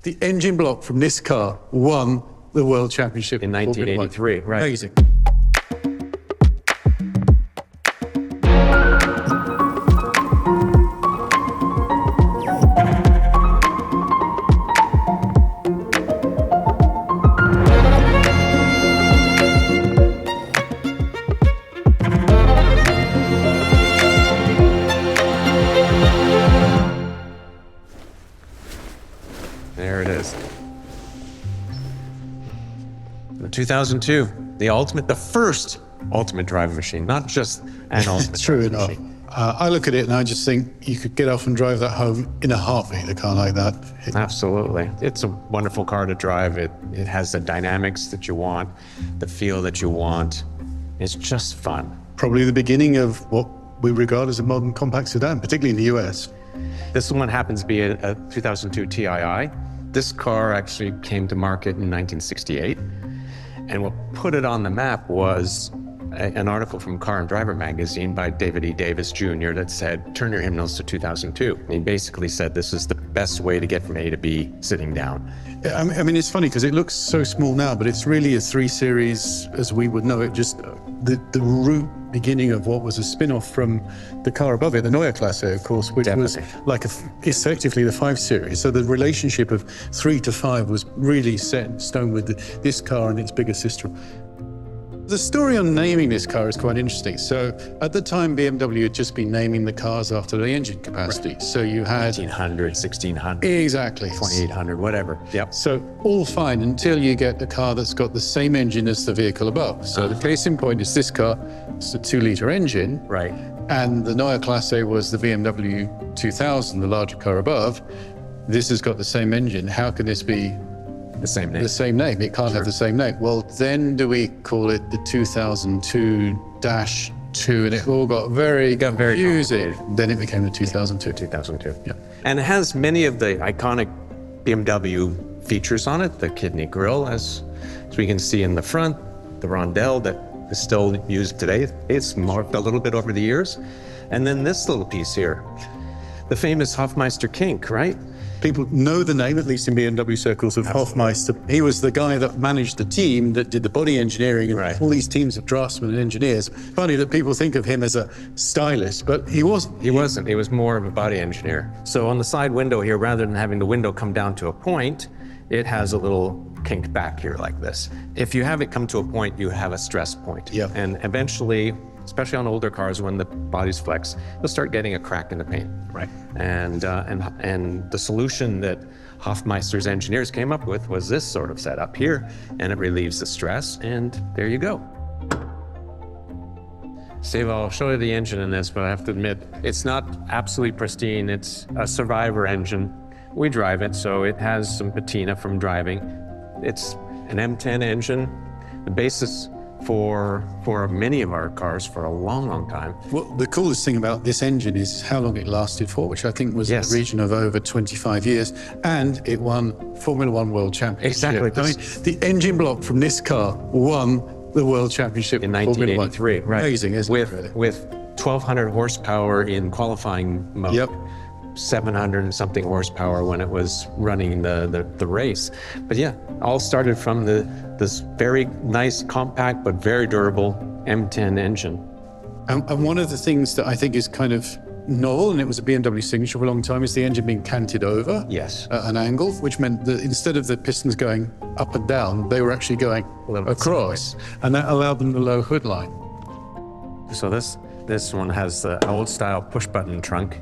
The engine block from this car won the World Championship in 1983, right. Amazing. There it is. The 2002, the first ultimate driving machine, not just an ultimate True driving enough. machine. I look at it and I just think you could get off and drive that home in a heartbeat, a car like that. Absolutely. It's a wonderful car to drive. It has the dynamics that you want, the feel that you want. It's just fun. Probably the beginning of what we regard as a modern compact sedan, particularly in the US. This one happens to be a 2002 TII. This car actually came to market in 1968. And what put it on the map was an article from Car and Driver magazine by David E. Davis Jr. that said, turn your hymnals to 2002. And he basically said this is the best way to get from A to B sitting down. I mean, it's funny because it looks so small now, but it's really a 3 Series as we would know it, just the root beginning of what was a spin-off from the car above it, the Neue Klasse, of course, which was like effectively the 5 Series. So the relationship of 3 to 5 was really set in stone with this car and its bigger sister. The story on naming this car is quite interesting. So at the time, BMW had just been naming the cars after the engine capacity. Right. So you had 1800, 1600. Exactly. 2800, whatever. Yep. So all fine until you get a car that's got the same engine as the vehicle above. So the case in point is this car. It's a 2-liter engine. Right. And the Neue Klasse was the BMW 2000, the larger car above. This has got the same engine. How can this be the same name? The same name. It can't have the same name. Well, then do we call it the 2002-2, and it all got very confusing. Then it became the 2002. 2002. Yeah. And it has many of the iconic BMW features on it. The kidney grille, as we can see in the front, the rondelle that is still used today. It's morphed a little bit over the years. And then this little piece here, the famous Hofmeister kink, right? People know the name, at least in BMW circles, of Hofmeister. He was the guy that managed the team that did the body engineering and all these teams of draftsmen and engineers. Funny that people think of him as a stylist, but he wasn't. He wasn't. He was more of a body engineer. So on the side window here, rather than having the window come down to a point, it has a little kink back here like this. If you have it come to a point, you have a stress point. Yep. And eventually, especially on older cars, when the body's flex, you'll start getting a crack in the paint. Right. And the solution that Hofmeister's engineers came up with was this sort of setup here, and it relieves the stress, and there you go. Steve, I'll show you the engine in this, but I have to admit, it's not absolutely pristine. It's a survivor engine. We drive it, so it has some patina from driving. It's an M10 engine. The basis for many of our cars for a long, long time. Well, the coolest thing about this engine is how long it lasted for, which I think was in the region of over 25 years, and it won Formula One World Championship. Exactly. I mean, the engine block from this car won the World Championship in 1983. Right. Amazing, isn't it? Really? With 1,200 horsepower in qualifying mode. Yep. 700 and something horsepower when it was running the race. But yeah, all started from this very nice, compact, but very durable M10 engine. And one of the things that I think is kind of novel, and it was a BMW signature for a long time, is the engine being canted over at an angle, which meant that instead of the pistons going up and down, they were actually going across, and that allowed them the low hood line. So this one has the old style push button trunk.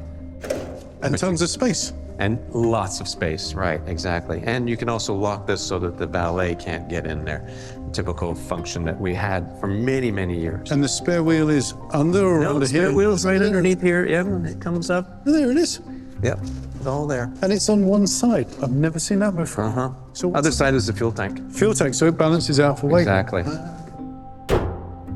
And tons of space. And lots of space, right, exactly. And you can also lock this so that the valet can't get in there. A typical function that we had for many, many years. And the spare wheel is under or under here? The spare wheel's right underneath here, yeah, it comes up. Oh, there it is. Yep, it's all there. And it's on one side. I've never seen that before. Uh-huh. So other side is the fuel tank. Fuel tank, so it balances out for weight. Exactly.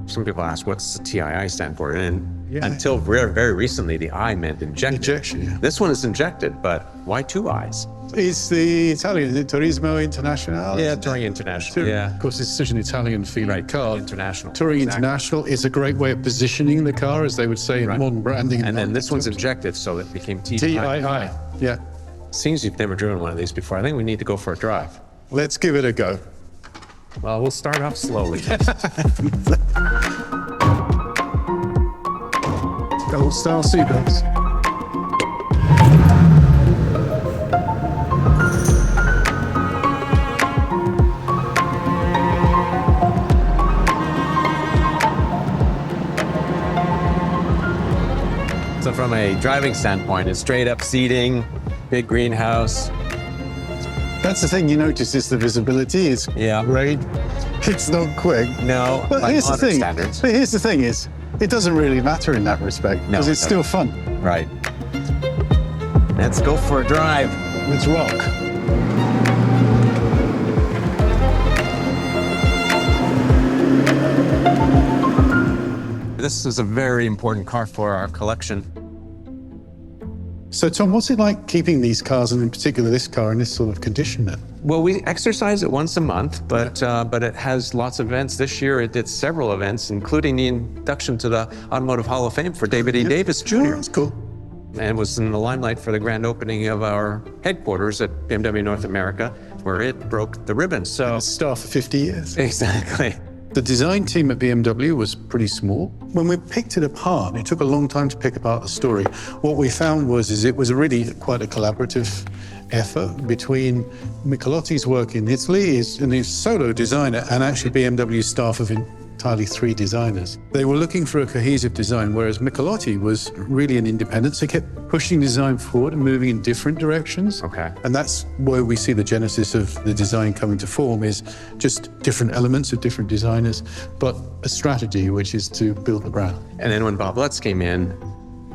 Some people ask, what's the TII stand for? And until very recently, the I meant injected. Injection, yeah. This one is injected, but why 2 I's? It's the Italian, the Turismo Internazionale. Yeah, Touring International. Yeah. Of course, it's such an Italian feeling car. International. Touring International is a great way of positioning the car, as they would say in modern branding. And then this one's injected, so it became TII. TII, yeah. Seems you've never driven one of these before. I think we need to go for a drive. Let's give it a go. Well, we'll start off slowly. Old style seatbelts. So from a driving standpoint, it's straight up seating, big greenhouse. That's the thing you notice is the visibility is great. It's not quick. No, But by here's the modern thing. standards. But here's the thing is, it doesn't really matter in that respect because it it's still fun. Right. Let's go for a drive. Let's rock. This is a very important car for our collection. So Tom, what's it like keeping these cars, and in particular this car, in this sort of condition then? Well, we exercise it once a month, but it has lots of events. This year it did several events, including the induction to the Automotive Hall of Fame for David E. Davis Jr. Oh, that's cool. And was in the limelight for the grand opening of our headquarters at BMW North America, where it broke the ribbon. So Staff for 50 years. exactly. The design team at BMW was pretty small. When we picked it apart, it took a long time to pick apart the story. What we found was it was really quite a collaborative effort between Michelotti's work in Italy, and his solo designer, and actually BMW's staff of entirely 3 designers. They were looking for a cohesive design, whereas Michelotti was really an independent. So he kept pushing design forward and moving in different directions. Okay. And that's where we see the genesis of the design coming to form, is just different elements of different designers, but a strategy, which is to build the brand. And then when Bob Lutz came in,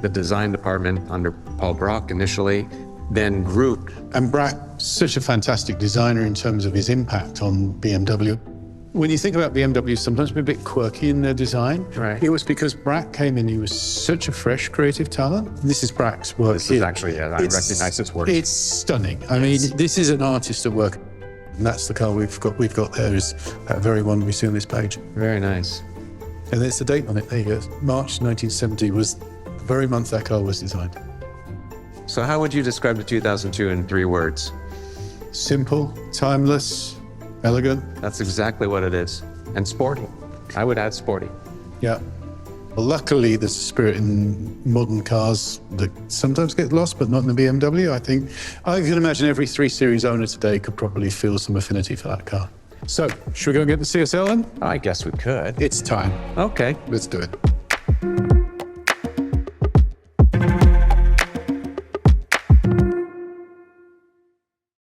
the design department under Paul Brock initially, then grew. And Brack's such a fantastic designer in terms of his impact on BMW. When you think about BMW, sometimes they're a bit quirky in their design. Right. It was because Brack came in, he was such a fresh creative talent. This is Brack's work. This is actually, I recognize his work. It's stunning. I mean, this is an artist at work. And that's the car we've got there, is that very one we see on this page. Very nice. And there's the date on it. There you go. March 1970 was the very month that car was designed. So how would you describe the 2002 in 3 words? Simple, timeless, elegant. That's exactly what it is. And sporty. I would add sporty. Yeah. Well, luckily, there's a spirit in modern cars that sometimes get lost, but not in the BMW. I can imagine every 3 Series owner today could probably feel some affinity for that car. So, should we go and get the CSL then? I guess we could. It's time. Okay. Let's do it.